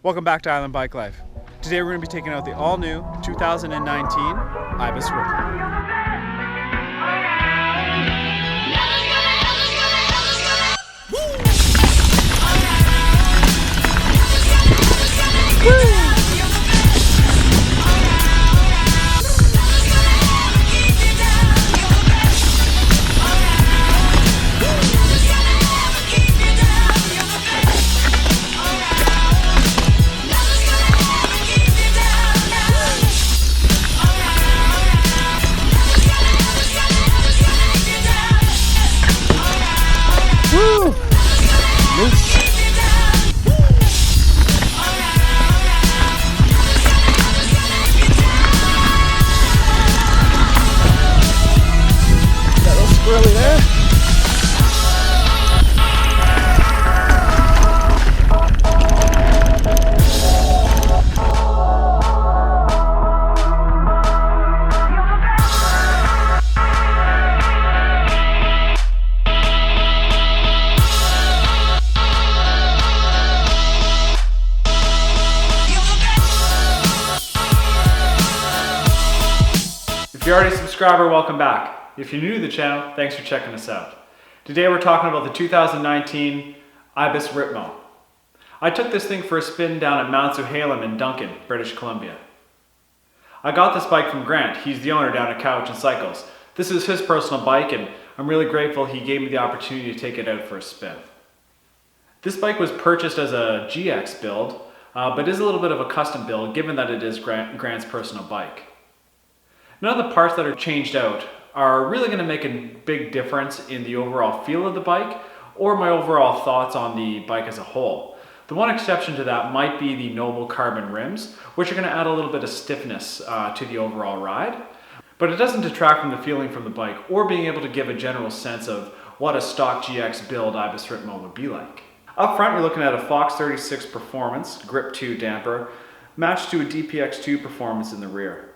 Welcome back to Island Bike Life. Today we're going to be taking out the all-new 2019 Ibis Ripmo. If you're already a subscriber, welcome back. If you're new to the channel, thanks for checking us out. Today we're talking about the 2019 Ibis Ripmo. I took this thing for a spin down at Mount Zuhalem in Duncan, British Columbia. I got this bike from Grant. He's the owner down at Couch and Cycles. This is his personal bike and I'm really grateful he gave me the opportunity to take it out for a spin. This bike was purchased as a GX build, but is a little bit of a custom build given that it is Grant's personal bike. None of the parts that are changed out are really going to make a big difference in the overall feel of the bike or my overall thoughts on the bike as a whole. The one exception to that might be the Noble carbon rims, which are going to add a little bit of stiffness to the overall ride. But it doesn't detract from the feeling from the bike or being able to give a general sense of what a stock GX build Ibis Ripmo would be like. Up front, you're looking at a Fox 36 Performance Grip 2 damper matched to a DPX2 Performance in the rear.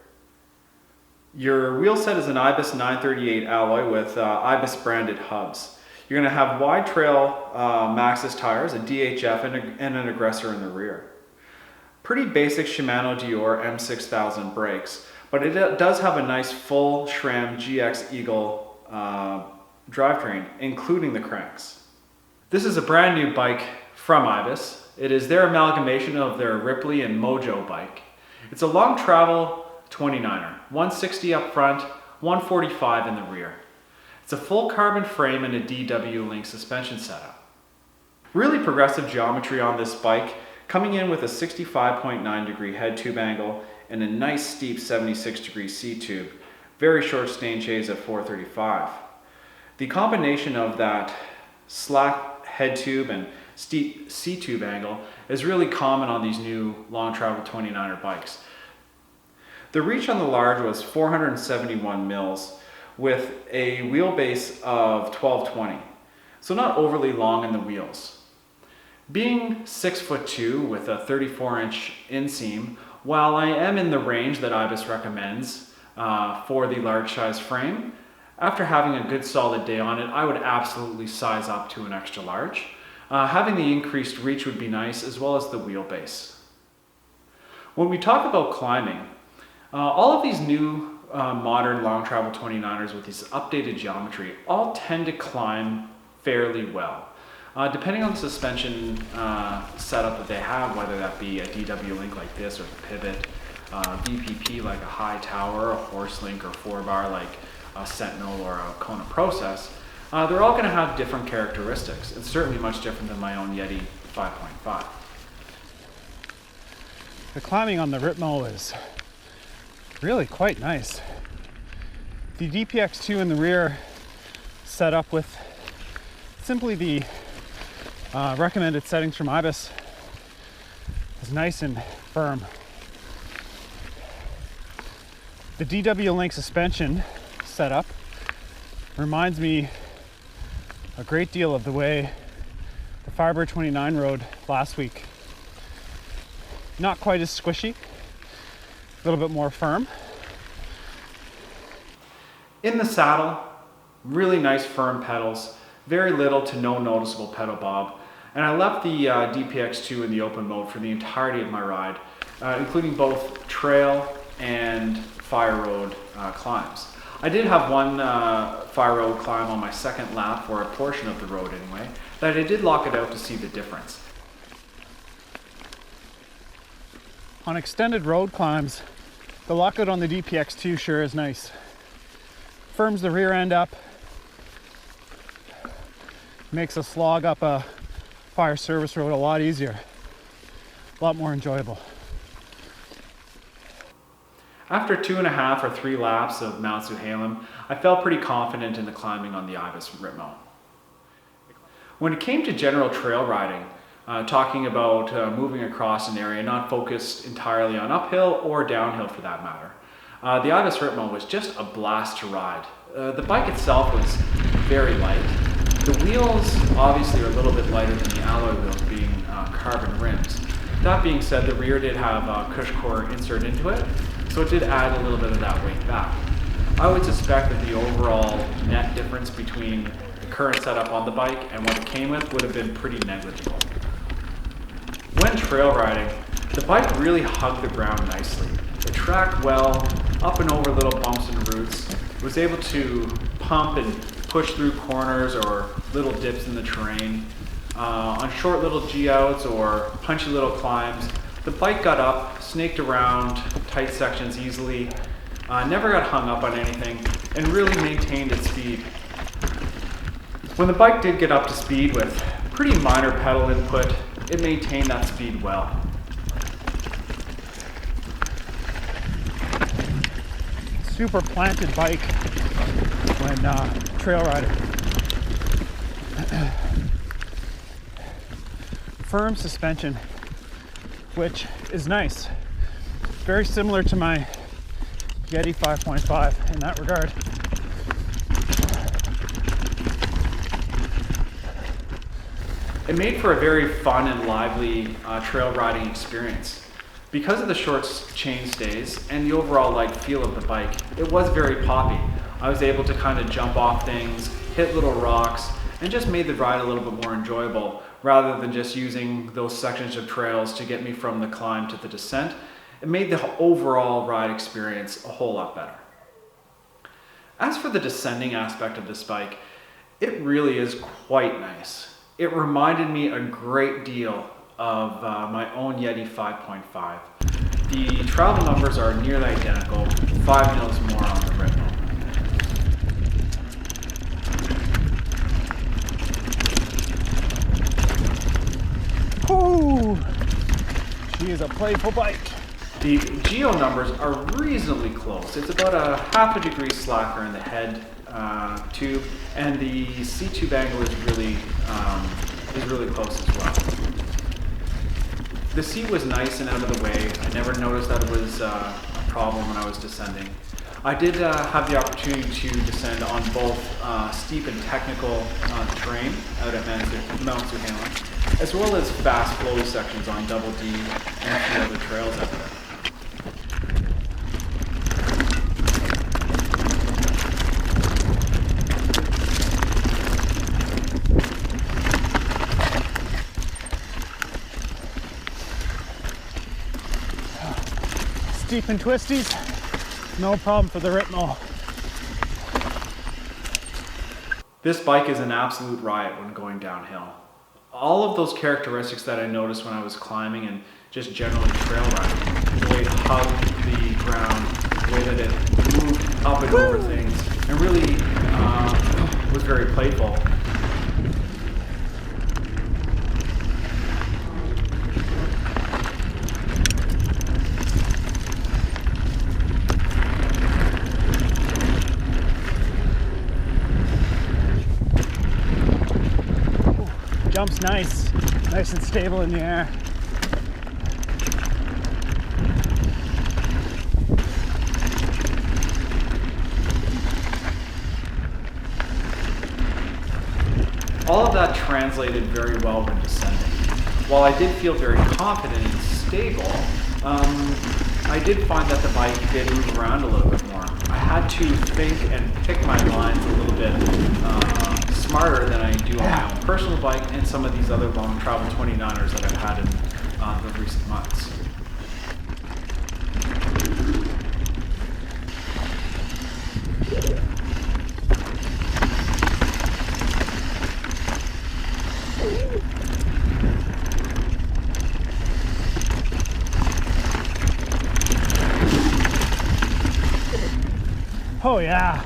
Your wheel set is an Ibis 938 alloy with Ibis branded hubs. You're going to have wide trail Maxxis tires, a DHF and an aggressor in the rear. Pretty basic Shimano Dior M6000 brakes, but it does have a nice full SRAM GX Eagle drivetrain, including the cranks. This is a brand new bike from Ibis. It is their amalgamation of their Ripley and Mojo bike. It's a long travel 29er, 160 up front, 145 in the rear. It's a full carbon frame and a DW Link suspension setup. Really progressive geometry on this bike, coming in with a 65.9 degree head tube angle and a nice steep 76 degree C-tube, very short stain shades at 435. The combination of that slack head tube and steep C-tube angle is really common on these new long travel 29er bikes. The reach on the large was 471 mils with a wheelbase of 1220, so not overly long in the wheels. Being 6'2" with a 34-inch inseam, while I am in the range that Ibis recommends for the large size frame, after having a good solid day on it, I would absolutely size up to an extra large. Having the increased reach would be nice, as well as the wheelbase. When we talk about climbing, all of these new modern long travel 29ers with this updated geometry all tend to climb fairly well. Depending on the suspension setup that they have, whether that be a DW Link like this or the Pivot, VPP like a High Tower, a Horse Link or 4-bar like a Sentinel or a Kona Process, they're all going to have different characteristics and certainly much different than my own Yeti 5.5. The climbing on the Ripmo is really quite nice. The DPX2 in the rear set up with simply the recommended settings from Ibis is nice and firm. The DW Link suspension setup reminds me a great deal of the way the Firebird 29 rode last week. Not quite as squishy, a little bit more firm. In the saddle, really nice firm pedals, very little to no noticeable pedal bob. And I left the DPX2 in the open mode for the entirety of my ride, including both trail and fire road climbs. I did have one fire road climb on my second lap, for a portion of the road anyway, that I did lock it out to see the difference. On extended road climbs, the lockout on the DPX2 sure is nice. Firms the rear end up, makes a slog up a fire service road a lot easier, a lot more enjoyable. After 2.5 or 3 laps of Mount Zuhalem, I felt pretty confident in the climbing on the Ibis Ripmo. When it came to general trail riding, talking about moving across an area not focused entirely on uphill or downhill for that matter, the Ibis Ripmo was just a blast to ride. The bike itself was very light. The wheels obviously are a little bit lighter than the alloy wheels, being carbon rims. That being said, the rear did have a cush core insert into it, so it did add a little bit of that weight back. I would suspect that the overall net difference between the current setup on the bike and what it came with would have been pretty negligible. When trail riding, the bike really hugged the ground nicely. It tracked well, up and over little bumps and roots. It was able to pump and push through corners or little dips in the terrain. On short little G-outs or punchy little climbs, the bike got up, snaked around tight sections easily, never got hung up on anything, and really maintained its speed. When the bike did get up to speed with pretty minor pedal input, it maintained that speed well. Super planted bike when trail riding. Firm suspension, which is nice. Very similar to my Yeti 5.5 in that regard. It made for a very fun and lively trail riding experience. Because of the short chain stays and the overall light feel of the bike, it was very poppy. I was able to kind of jump off things, hit little rocks, and just made the ride a little bit more enjoyable rather than just using those sections of trails to get me from the climb to the descent. It made the overall ride experience a whole lot better. As for the descending aspect of this bike, it really is quite nice. It reminded me a great deal of my own Yeti 5.5. The travel numbers are nearly identical, 5 mils more on the Ripmo. Ooh, she is a playful bike. The geo numbers are reasonably close. It's about a 0.5 degree slacker in the head tube, and the C-tube angle is really close as well. The seat was nice and out of the way. I never noticed that it was a problem when I was descending. I did have the opportunity to descend on both steep and technical terrain out at Mount Zuhalem, as well as fast flow sections on Double D and a few other trails out there. Steep and twisties, no problem for the Ripmo. This bike is an absolute riot when going downhill. All of those characteristics that I noticed when I was climbing and just generally trail riding, the way it hugged the ground, the way that it moved up and over things, and really was very playful. Jump's nice and stable in the air. All of that translated very well when descending. While I did feel very confident and stable, I did find that the bike did move around a little bit more. I had to think and pick my lines a little bit smarter than I do on my own personal bike and some of these other long travel 29ers that I've had in the recent months. Oh yeah.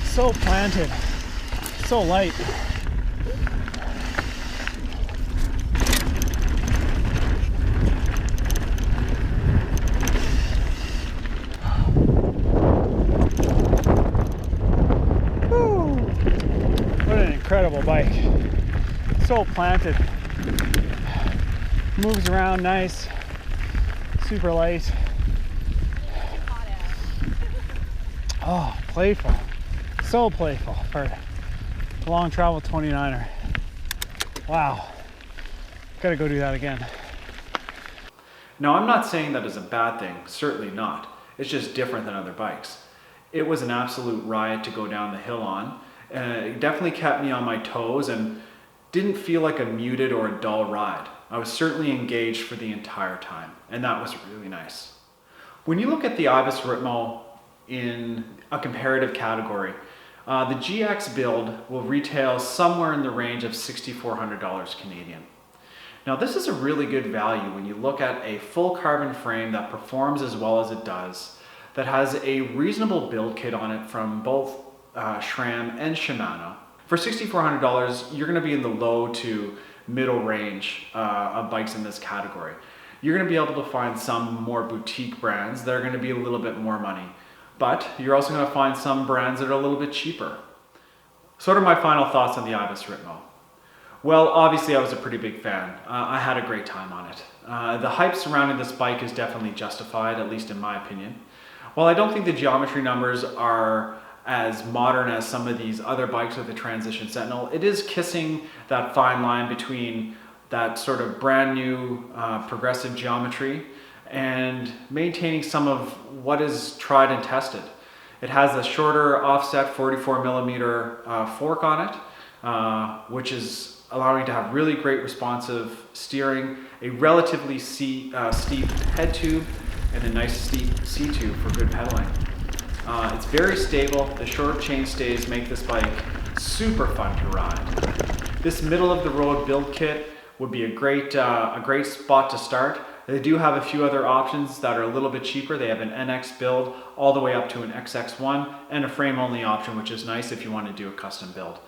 So planted, so light. Woo. What an incredible bike. So planted. Moves around nice, super light. Oh, playful. So playful for a long travel 29er. Wow. Gotta go do that again. Now, I'm not saying that is a bad thing, certainly not. It's just different than other bikes. It was an absolute riot to go down the hill on. It definitely kept me on my toes and didn't feel like a muted or a dull ride. I was certainly engaged for the entire time, and that was really nice. When you look at the Ibis Ripmo in a comparative category, the GX build will retail somewhere in the range of $6,400 Canadian. Now, this is a really good value when you look at a full carbon frame that performs as well as it does, that has a reasonable build kit on it from both SRAM and Shimano. For $6,400, you're going to be in the low to middle range of bikes in this category. You're going to be able to find some more boutique brands that are going to be a little bit more money, but you're also going to find some brands that are a little bit cheaper. So what are my final thoughts on the Ibis Ripmo? Well, obviously I was a pretty big fan. I had a great time on it. The hype surrounding this bike is definitely justified, at least in my opinion. While I don't think the geometry numbers are as modern as some of these other bikes with the Transition Sentinel, it is kissing that fine line between that sort of brand new progressive geometry and maintaining some of what is tried and tested. It has a shorter offset 44 millimeter fork on it, which is allowing it to have really great responsive steering, a relatively steep head tube, and a nice steep C-tube for good pedaling. It's very stable. The short chain stays make this bike super fun to ride. This middle of the road build kit would be a great spot to start. They do have a few other options that are a little bit cheaper. They have an NX build all the way up to an XX1 and a frame only option, which is nice if you want to do a custom build.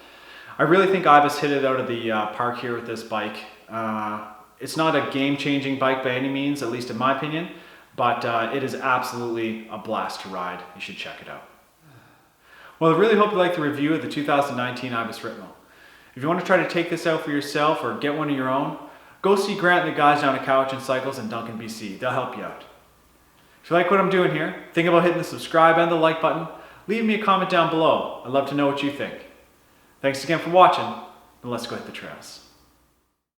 I really think Ibis hit it out of the park here with this bike. It's not a game-changing bike by any means, at least in my opinion, but it is absolutely a blast to ride. You should check it out. Well, I really hope you liked the review of the 2019 Ibis Ripmo. If you want to try to take this out for yourself or get one of your own, go see Grant and the guys down at Couch and Cycles in Duncan, BC. They'll help you out. If you like what I'm doing here, think about hitting the subscribe and the like button. Leave me a comment down below. I'd love to know what you think. Thanks again for watching, and let's go hit the trails.